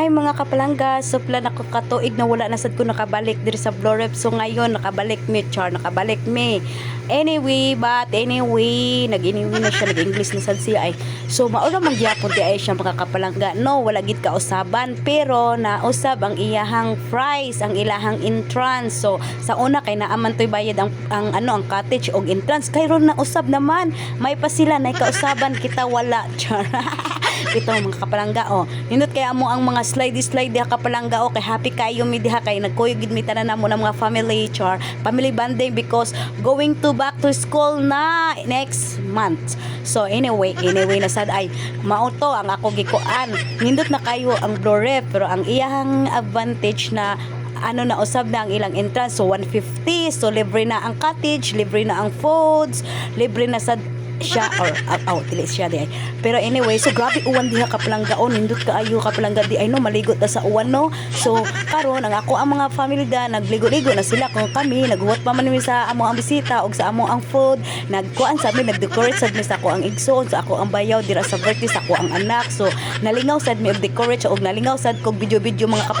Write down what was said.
Hi mga kapalangga, so plan ako katuig na wala na sad ko nakabalik diri sa Florep. So ngayon nakabalik mi, nakabalik mi. Anyway, nag-anyway na siya, nag-English na sad siya ay. So maura man gyapon di ay siya mga kapalangga. No, wala gid ka usaban, pero nausab ang iyahang price, ang ilahang entrance. So sa una kay naaman toy bayad ang cottage og entrance. Kay ron nausab naman, may pa sila na kausaban kita wala. Char. Ito mga kapalangga nindot kaya mo ang mga slide diha kapalangga kay happy kayo mi diha kay nagkuyog gid mi tanan mo ng mga family bonding because going to back to school na next month. So anyway na sad ay mauto ang ako gikuan nindot na kayo ang Florep pero ang iyang advantage na na usab na ang ilang entrance, so 150, so libre na ang cottage, libre na ang foods, libre na sad siya or dili siya di ay. Pero anyway, so grabe uwan diha kapalanggaon, nindot kaayo kapalangga di ay no, maligot na sa uwan no. So karon ang ako ang mga family da nagligo-ligo na sila kung kami naghuwat pa man mi sa amo ang bisita og sa amo ang food, nagkuan sa mi nagdecorate sad mi sa ako ang igsoon, sa ako ang bayaw dira sa birthday sa ako ang anak. So nalingaw sad mi og decorate og nalingaw sad kog video mga kapalangga